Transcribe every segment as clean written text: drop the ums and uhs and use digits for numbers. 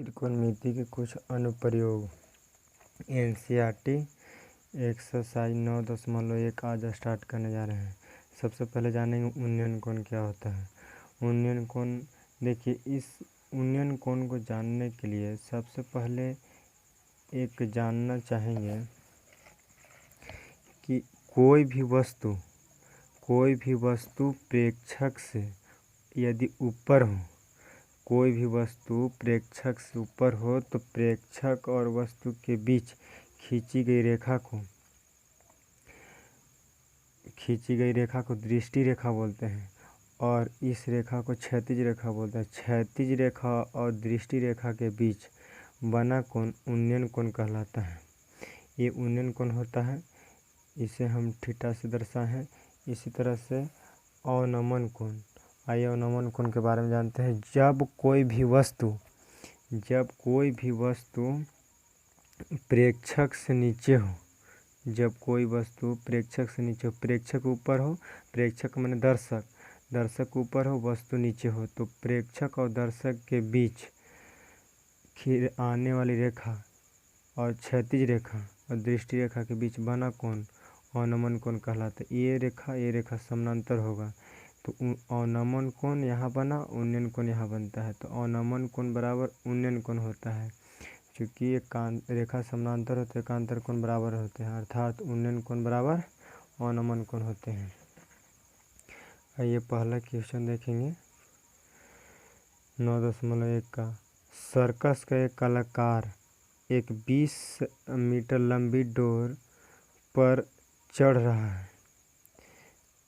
त्रिकोणमिति के कुछ अनुप्रयोग। एनसीईआरटी एक्सरसाइज 9.1 आज स्टार्ट करने जा रहे हैं। सबसे पहले जानेंगे उन्नयन कोण क्या होता है। उन्नयन कोण, देखिए इस उन्नयन कोण को जानने के लिए सबसे पहले एक जानना चाहेंगे कि कोई भी वस्तु प्रेक्षक से यदि ऊपर हो, कोई भी वस्तु प्रेक्षक से ऊपर हो तो प्रेक्षक और वस्तु के बीच खींची गई रेखा को दृष्टि रेखा बोलते हैं और इस रेखा को क्षैतिज रेखा बोलते हैं। क्षैतिज रेखा और दृष्टि रेखा के बीच बना कोण उन्नयन कोण कहलाता है। ये उन्नयन कोण होता है, इसे हम थीटा से दर्शाएं। इसी तरह से अवनमन कोण, आइए अवनमन कोण के बारे में जानते हैं। जब कोई भी वस्तु प्रेक्षक से नीचे हो, प्रेक्षक ऊपर हो, प्रेक्षक माने दर्शक ऊपर हो, वस्तु नीचे हो, तो प्रेक्षक और दर्शक के बीच आने वाली रेखा और क्षैतिज रेखा और दृष्टि रेखा के बीच बना कोण अवनमन कोण कहलाता है। ये रेखा समानांतर होगा तो अवनमन कोण यहाँ बना, उन्नयन कोण यहाँ बनता है। तो अवनमन कोण बराबर उन्नयन कोण होता है। चूँकि ये रेखा समानांतर होते हैं, एकांतर कोण बराबर होते हैं, अर्थात उन्नयन कोण बराबर अवनमन कोण होते हैं। आइए पहला क्वेश्चन देखेंगे 9.1 का। सर्कस का एक कलाकार एक 20 मीटर लंबी डोर पर चढ़ रहा है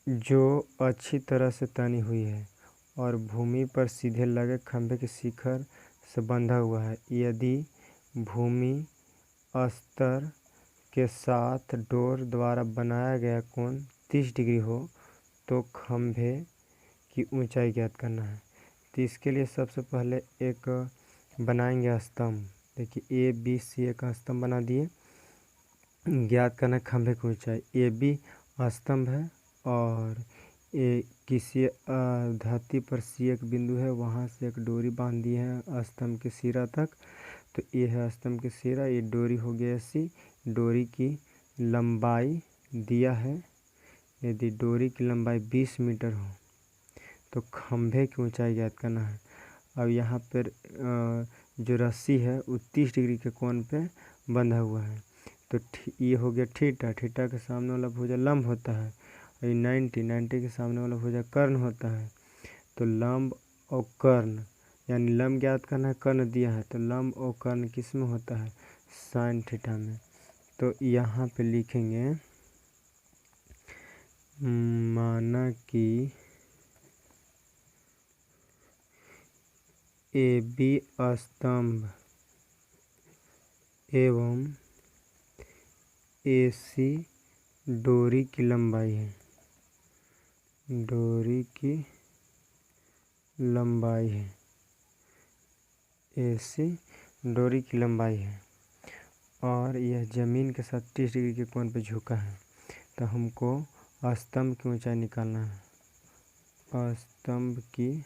जो अच्छी तरह से तनी हुई है और भूमि पर सीधे लगे खंभे के शिखर से बंधा हुआ है। यदि भूमि स्तर के साथ डोर द्वारा बनाया गया कोण 30 डिग्री हो तो खंभे की ऊंचाई ज्ञात करना है। तो इसके लिए सबसे पहले एक बनाएंगे स्तंभ। देखिए ABC एक स्तंभ बना दिए। ज्ञात करना है खंभे की ऊंचाई। AB स्तंभ है और किसी धरती पर C एक बिंदु है, वहाँ से एक डोरी बांध दी है स्तंभ के सिरा तक। तो ये है स्तंभ के सिरा, ये डोरी हो गया C। डोरी की लंबाई दिया है, यदि डोरी की लंबाई 20 मीटर हो तो खंभे की ऊंचाई ज्ञात करना है। अब यहाँ पर जो रस्सी है वो 30 डिग्री के कोण पे बंधा हुआ है। तो ये हो गया थीटा के सामने वाला भुजा लंब होता है और ये 90 के सामने वाला भुजा कर्ण होता है। तो लंब और कर्ण, यानी लंब ज्ञात करना है, कर्ण दिया है, तो लंब और कर्ण किस में होता है, साइन थीटा में। तो यहाँ पे लिखेंगे माना कि AB स्तंभ एवं AC डोरी की लंबाई है, AC डोरी की लंबाई है और यह जमीन के साथ 30 डिग्री के कोण पे झुका है। तो हमको स्तंभ की ऊंचाई निकालना है। स्तंभ की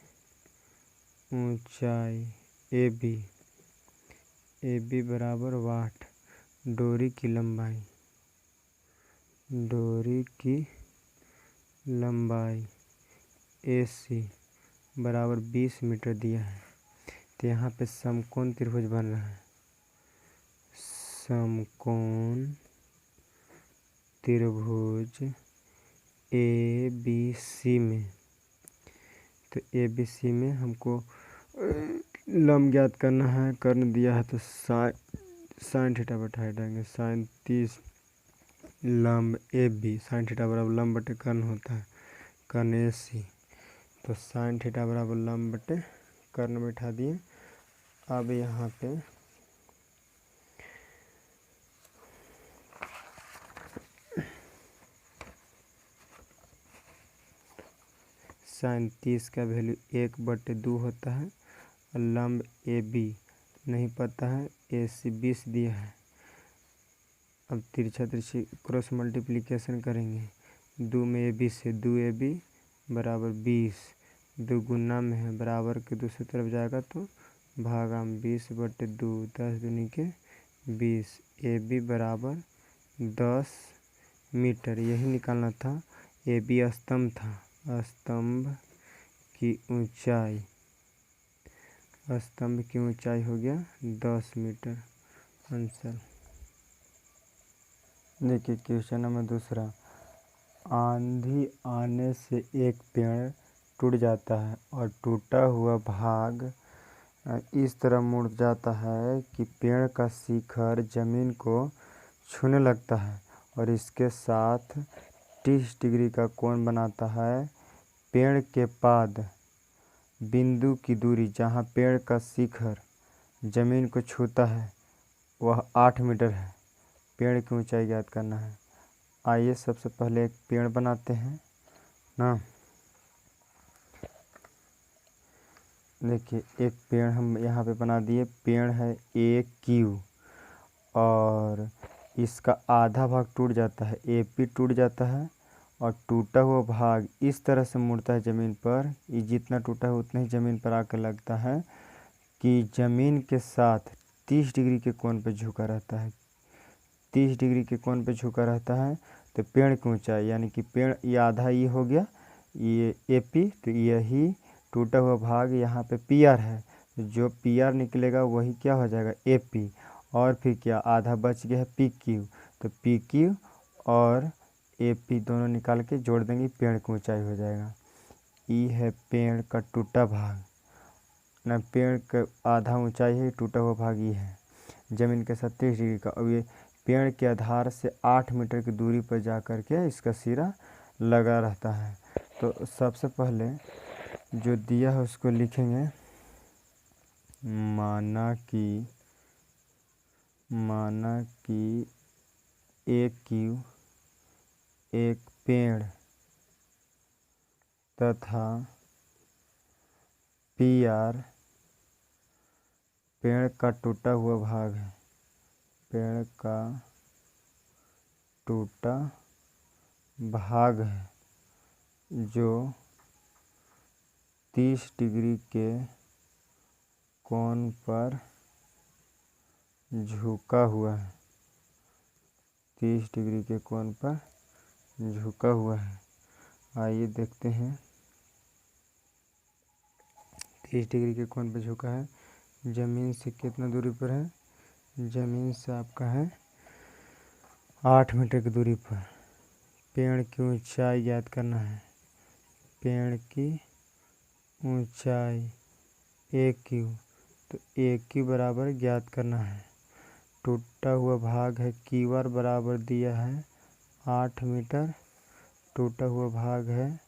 ऊंचाई AB बराबर वाट, डोरी की लंबाई AC बराबर 20 मीटर दिया है। तो यहाँ पे समकोण त्रिभुज बन रहा है, समकोण त्रिभुज ABC में। तो ABC में हमको लंब ज्ञात करना है, कर्ण दिया है तो साइन थीटा बैठाए देंगे, साइन 30 लंब AB, साइन थीटा बराबर लंब बटे कर्ण होता है, कर्ण AC। तो साइन थीटा बराबर लंब बटे कर्ण बैठा दिए। अब यहाँ पे साइन 30 का वैल्यू 1/2 होता है और लंब AB नहीं पता है, AC 20 दिया है। अब तिरछी क्रॉस मल्टीप्लिकेशन करेंगे, 2 में AB से 2AB बराबर 20, 2 गुना में है, बराबर के दूसरी तरफ जाएगा तो भागा 20/2, 10 दूनी के 20। ए बी बराबर 10 मीटर, यही निकालना था। ए बी स्तंभ था, स्तंभ की ऊंचाई, स्तंभ की ऊंचाई हो गया 10 मीटर। आंसर। देखिए क्वेश्चन नंबर दूसरा, आंधी आने से एक पेड़ टूट जाता है और टूटा हुआ भाग इस तरह मुड़ जाता है कि पेड़ का शिखर जमीन को छूने लगता है और इसके साथ 30 डिग्री का कोण बनाता है। पेड़ के पाद बिंदु की दूरी जहाँ पेड़ का शिखर जमीन को छूता है वह 8 मीटर है। पेड़ की ऊंचाई ज्ञात करना है। आइए सबसे पहले एक पेड़ बनाते हैं ना। देखिए एक पेड़ हम यहाँ पे बना दिए। पेड़ है ए क्यू और इसका आधा भाग टूट जाता है, ए पी टूट जाता है और टूटा हुआ भाग इस तरह से मुड़ता है ज़मीन पर। ये जितना टूटा है उतना ही ज़मीन पर आकर लगता है कि ज़मीन के साथ 30 डिग्री के कोण पर झुका रहता है। 30 डिग्री के कोण पर झुका रहता है तो पेड़ की ऊंचाई यानी कि पेड़ ये आधा ये हो गया, ये ए पी, तो यही टूटा हुआ भाग यहाँ पे पी आर है। जो पी आर निकलेगा वही क्या हो जाएगा ए पी, और फिर क्या आधा बच गया है पी क्यू, तो पी क्यू और ए पी दोनों निकाल के जोड़ देंगे, पेड़ की ऊंचाई हो जाएगा। ई है पेड़ का टूटा भाग ना, पेड़ का आधा ऊंचाई है, टूटा हुआ भाग ये है ज़मीन के 30 डिग्री का। और ये पेड़ के आधार से 8 मीटर की दूरी पर जा कर के इसका सिरा लगा रहता है। तो सबसे पहले जो दिया है उसको लिखेंगे। माना कि ए क्यू एक पेड़ तथा पी आर पेड़ का टूटा हुआ भाग है, पेड़ का टूटा भाग है जो 30 डिग्री के कोण पर झुका हुआ है, 30 डिग्री के कोण पर झुका हुआ है। आइए देखते हैं 30 डिग्री के कोण पर झुका है, ज़मीन से कितना दूरी पर है, ज़मीन से आपका है 8 मीटर की दूरी पर। पेड़ की ऊंचाई ज्ञात करना है। पेड़ की ऊंचाई ए क्यू, तो ए क्यू बराबर ज्ञात करना है। टूटा हुआ भाग है क्यू आर बराबर दिया है 8 मीटर, टूटा हुआ भाग है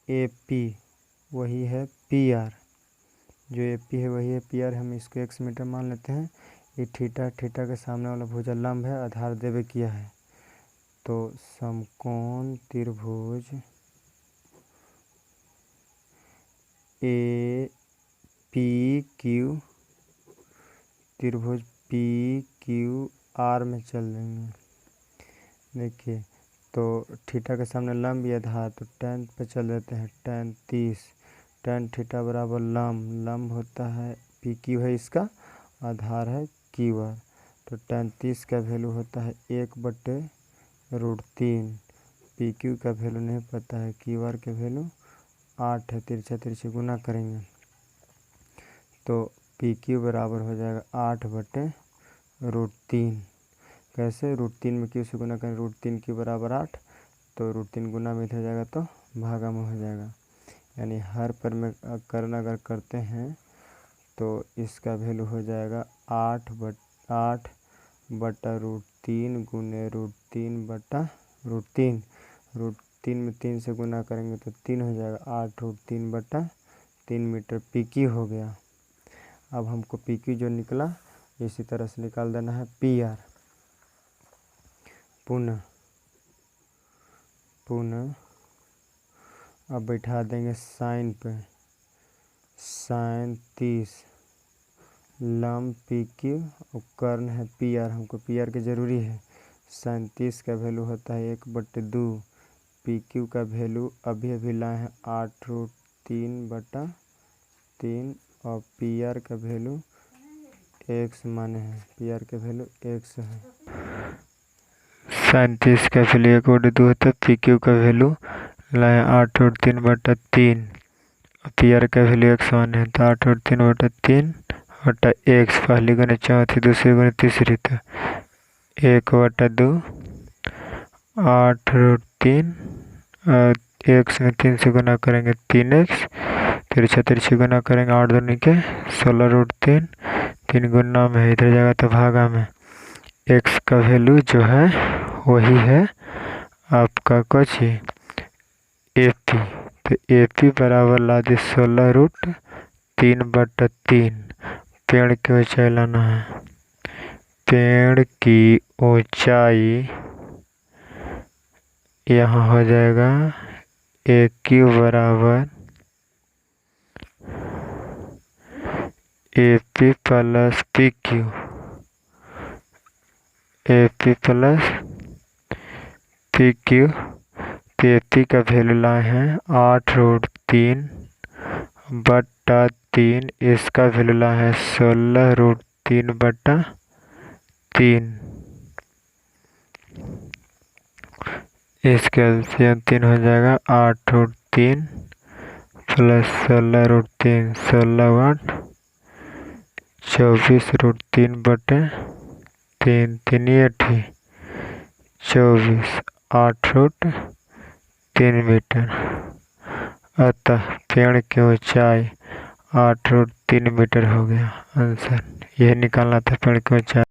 ए पी, वही है पी आर, जो ए पी है वही है पी आर। हम इसको x मीटर मान लेते हैं। ये थीटा, थीटा के सामने वाला भुजा लंब है, आधार देवे किया है। तो समकोण त्रिभुज ए पी क्यू, त्रिभुज पी क्यू आर में चल देंगे। देखिए तो थीटा के सामने लंब या आधार, तो tan पे चल देते हैं। tan 30, tan थीटा बराबर लंब होता है पी क्यू है, इसका आधार है क्यू आर, तो tan 30 का वैल्यू होता है 1/√3। पी क्यू का वैल्यू नहीं पता है, क्यू आर का वैल्यू 8 है, तिरछा तिरछे गुना करेंगे तो पी क्यू बराबर हो जाएगा 8/√3। कैसे, √3 में क्यू से गुना करें, √3 क्यू बराबर 8, तो √3 गुना में हो जाएगा तो भागा में हो जाएगा। यानी हर पर में कर्ण अगर करते हैं तो इसका वैल्यू हो जाएगा 8/√3 गुने √3/√3। √3 में 3 से गुना करेंगे तो 3 हो जाएगा, 8√3/3 मीटर पी क्यू हो गया। अब हमको पी क्यू जो निकला इसी तरह से निकाल देना है पी आर। पुनः अब बैठा देंगे साइन पे, साइन 30, लंब पी क्यू और कर्ण है पी आर, हमको पी आर की ज़रूरी है। साइन 30 का वैल्यू होता है 1/2, पी क्यू का वैल्यू अभी लाए हैं 8√3/3 और पी आर का वैल्यू एक्स माने है, पी आर का वैल्यू एक्स है। 37 का वैल्यू 1/2 है तो पी क्यू का वैल्यू लाए 8/3/3। पी आर का वैल्यू एक्स माने है तो 8/3/3 बटा एक्स, पहली गुने चौथी दूसरी गुने तीसरी तो 1/2 8/3 और एक्स में 3 से गुना करेंगे 3x, तिरछा गुना करेंगे 8 दूनी के 16/3, 3 गुना में है इधर जगह तो भागा में। एक्स का वैल्यू जो है वही है आपका कुछ ए पी, तो ए पी बराबर ला दी 16√3/3। पेड़ की ऊंचाई लाना है, पेड़ की ऊंचाई यहाँ हो जाएगा ए क्यू बराबर A P plus P Q, A P plus P Q. तो ए पी का वैल्यू लाए हैं 8√3/3, इसका वैल्यू लाए हैं 16√3/3। इसका एलसीएम 3 हो जाएगा 8√3 प्लस 16√3 16 24√3/3, 3 24 8√3 मीटर। अतः पेड़ की ऊंचाई 8√3 मीटर हो गया। आंसर यह निकालना था, पेड़ की ऊंचाई।